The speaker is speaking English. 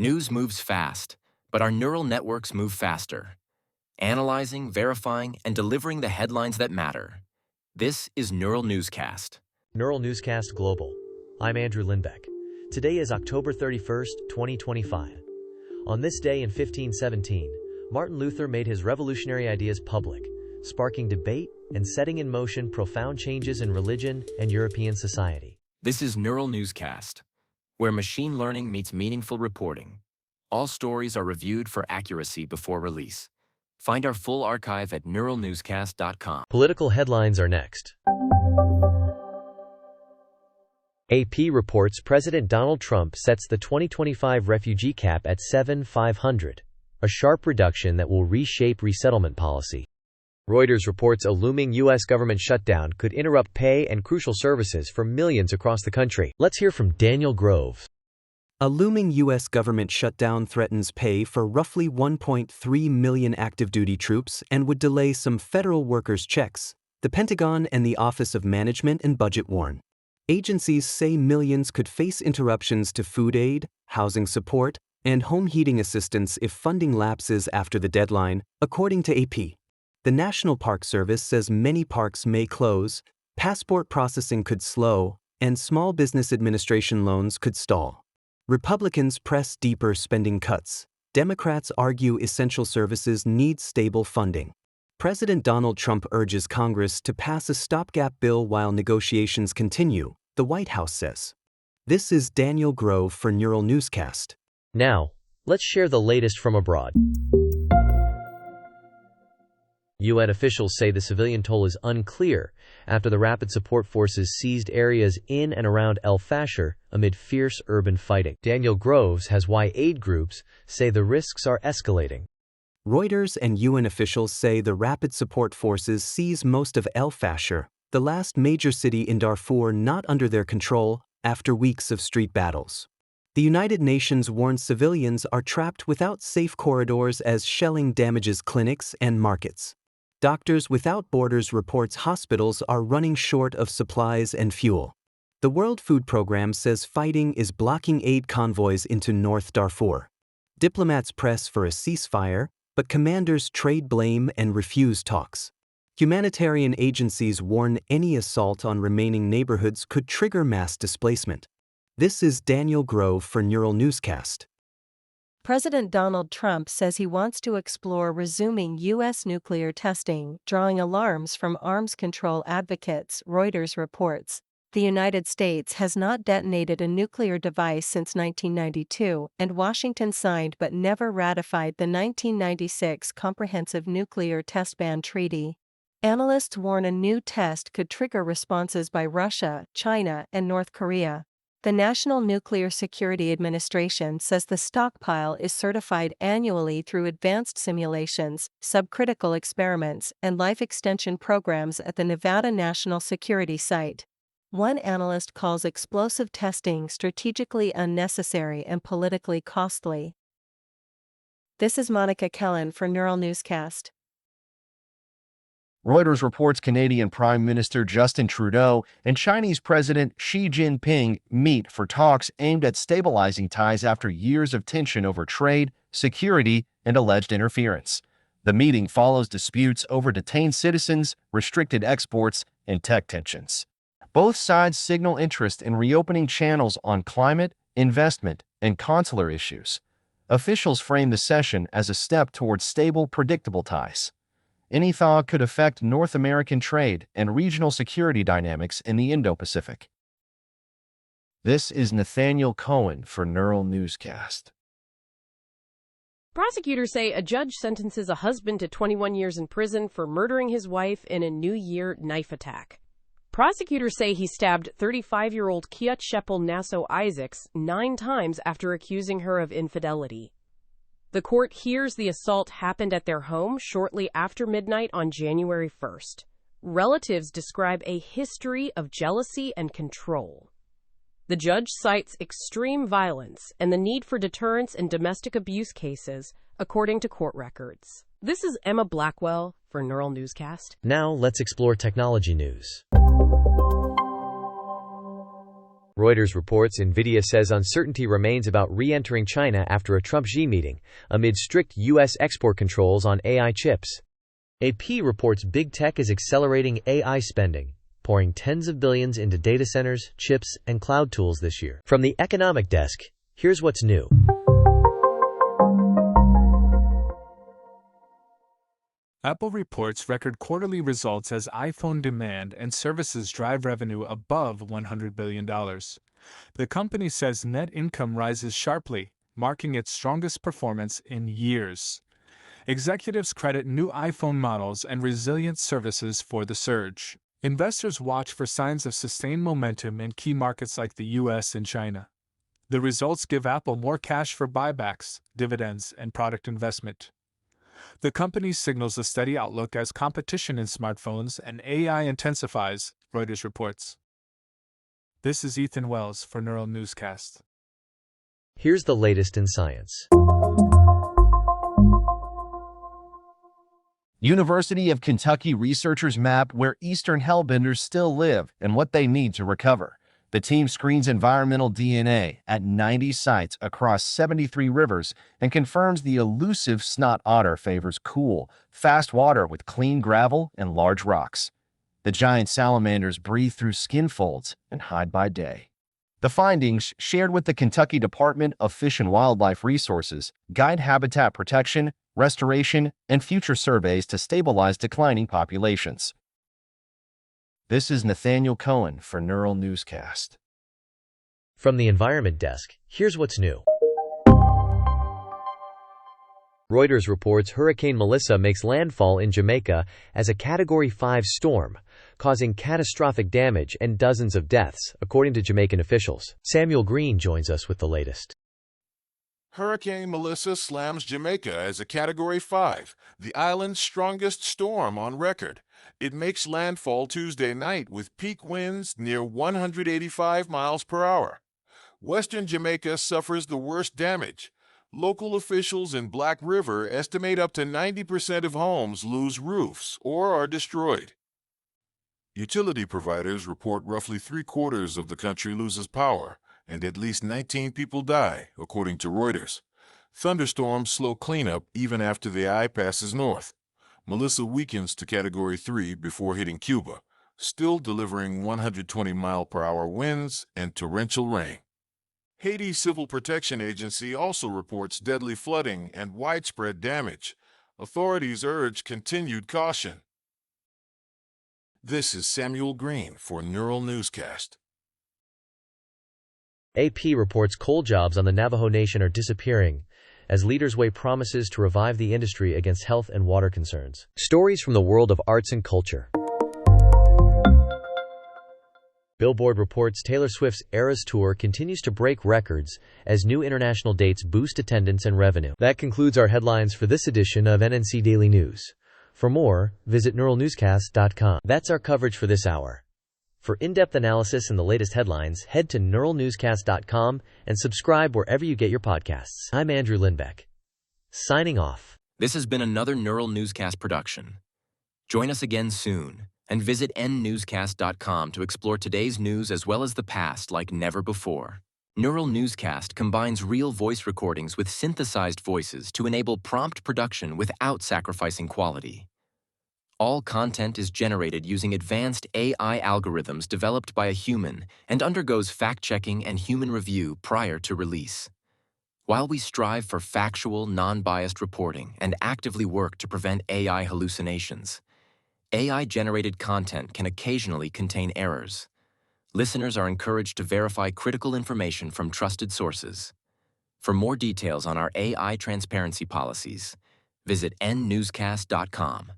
News moves fast, but our neural networks move faster, analyzing, verifying, and delivering the headlines that matter. This is Neural Newscast. Neural Newscast Global. I'm Andrew Lindbeck. Today is October 31st, 2025. On this day in 1517, Martin Luther made his revolutionary ideas public, sparking debate and setting in motion profound changes in religion and European society. This is Neural Newscast, where machine learning meets meaningful reporting. All stories are reviewed for accuracy before release. Find our full archive at neuralnewscast.com. Political headlines are next. AP reports President Donald Trump sets the 2025 refugee cap at 7,500, a sharp reduction that will reshape resettlement policy. Reuters reports a looming U.S. government shutdown could interrupt pay and crucial services for millions across the country. Let's hear from Daniel Groves. A looming U.S. government shutdown threatens pay for roughly 1.3 million active duty troops and would delay some federal workers' checks, the Pentagon and the Office of Management and Budget warn. Agencies say millions could face interruptions to food aid, housing support, and home heating assistance if funding lapses after the deadline, according to AP. The National Park Service says many parks may close, passport processing could slow, and Small Business Administration loans could stall. Republicans press deeper spending cuts. Democrats argue essential services need stable funding. President Donald Trump urges Congress to pass a stopgap bill while negotiations continue, the White House says. This is Daniel Grove for Neural Newscast. Now, let's share the latest from abroad. UN officials say the civilian toll is unclear after the Rapid Support Forces seized areas in and around El Fasher amid fierce urban fighting. Daniel Groves has why aid groups say the risks are escalating. Reuters and UN officials say the Rapid Support Forces seize most of El Fasher, the last major city in Darfur not under their control, after weeks of street battles. The United Nations warns civilians are trapped without safe corridors as shelling damages clinics and markets. Doctors Without Borders reports hospitals are running short of supplies and fuel. The World Food Programme says fighting is blocking aid convoys into North Darfur. Diplomats press for a ceasefire, but commanders trade blame and refuse talks. Humanitarian agencies warn any assault on remaining neighborhoods could trigger mass displacement. This is Daniel Grove for Neural Newscast. President Donald Trump says he wants to explore resuming U.S. nuclear testing, drawing alarms from arms control advocates, Reuters reports. The United States has not detonated a nuclear device since 1992, and Washington signed but never ratified the 1996 Comprehensive Nuclear Test Ban Treaty. Analysts warn a new test could trigger responses by Russia, China, and North Korea. The National Nuclear Security Administration says the stockpile is certified annually through advanced simulations, subcritical experiments, and life extension programs at the Nevada National Security Site. One analyst calls explosive testing strategically unnecessary and politically costly. This is Monica Kellen for Neural Newscast. Reuters reports Canadian Prime Minister Justin Trudeau and Chinese President Xi Jinping meet for talks aimed at stabilizing ties after years of tension over trade, security, and alleged interference. The meeting follows disputes over detained citizens, restricted exports, and tech tensions. Both sides signal interest in reopening channels on climate, investment, and consular issues. Officials frame the session as a step towards stable, predictable ties. Any thaw could affect North American trade and regional security dynamics in the Indo-Pacific. This is Nathaniel Cohen for Neural Newscast. Prosecutors say a judge sentences a husband to 21 years in prison for murdering his wife in a New Year knife attack. Prosecutors say he stabbed 35-year-old Kiat Shepel Nasso Isaacs 9 times after accusing her of infidelity. The court hears the assault happened at their home shortly after midnight on January 1st. Relatives describe a history of jealousy and control. The judge cites extreme violence and the need for deterrence in domestic abuse cases, according to court records. This is Emma Blackwell for Neural Newscast. Now let's explore technology news. Reuters reports Nvidia says uncertainty remains about re-entering China after a Trump-Xi meeting, amid strict U.S. export controls on AI chips. AP reports big tech is accelerating AI spending, pouring tens of billions into data centers, chips, and cloud tools this year. From the economic desk, here's what's new. Apple reports record quarterly results as iPhone demand and services drive revenue above $100 billion. The company says net income rises sharply, marking its strongest performance in years. Executives credit new iPhone models and resilient services for the surge. Investors watch for signs of sustained momentum in key markets like the US and China. The results give Apple more cash for buybacks, dividends, and product investment. The company signals a steady outlook as competition in smartphones and AI intensifies, Reuters reports. This is Ethan Wells for Neural Newscast. Here's the latest in science. University of Kentucky researchers map where eastern hellbenders still live and what they need to recover. The team screens environmental DNA at 90 sites across 73 rivers and confirms the elusive snot otter favors cool, fast water with clean gravel and large rocks. The giant salamanders breathe through skin folds and hide by day. The findings, shared with the Kentucky Department of Fish and Wildlife Resources, guide habitat protection, restoration, and future surveys to stabilize declining populations. This is Nathaniel Cohen for Neural Newscast. From the Environment Desk, here's what's new. Reuters reports Hurricane Melissa makes landfall in Jamaica as a Category 5 storm, causing catastrophic damage and dozens of deaths, according to Jamaican officials. Samuel Green joins us with the latest. Hurricane Melissa slams Jamaica as a Category 5, the island's strongest storm on record. It makes landfall Tuesday night with peak winds near 185 miles per hour. Western Jamaica suffers the worst damage. Local officials in Black River estimate up to 90% of homes lose roofs or are destroyed. Utility providers report roughly 3/4 of the country loses power, and at least 19 people die, according to Reuters. Thunderstorms slow cleanup even after the eye passes north. Melissa weakens to Category 3 before hitting Cuba, still delivering 120-mile-per-hour winds and torrential rain. Haiti's Civil Protection Agency also reports deadly flooding and widespread damage. Authorities urge continued caution. This is Samuel Green for Neural Newscast. AP reports coal jobs on the Navajo Nation are disappearing as leaders weigh promises to revive the industry against health and water concerns. Stories from the world of arts and culture. Billboard reports Taylor Swift's Eras Tour continues to break records as new international dates boost attendance and revenue. That concludes our headlines for this edition of NNC Daily News. For more, visit neuralnewscast.com. That's our coverage for this hour. For in-depth analysis and the latest headlines, head to neuralnewscast.com and subscribe wherever you get your podcasts. I'm Andrew Lindbeck. Signing off. This has been another Neural Newscast production. Join us again soon, and visit nnewscast.com to explore today's news as well as the past like never before. Neural Newscast combines real voice recordings with synthesized voices to enable prompt production without sacrificing quality. All content is generated using advanced AI algorithms developed by a human and undergoes fact-checking and human review prior to release. While we strive for factual, non-biased reporting and actively work to prevent AI hallucinations, AI-generated content can occasionally contain errors. Listeners are encouraged to verify critical information from trusted sources. For more details on our AI transparency policies, visit nnewscast.com.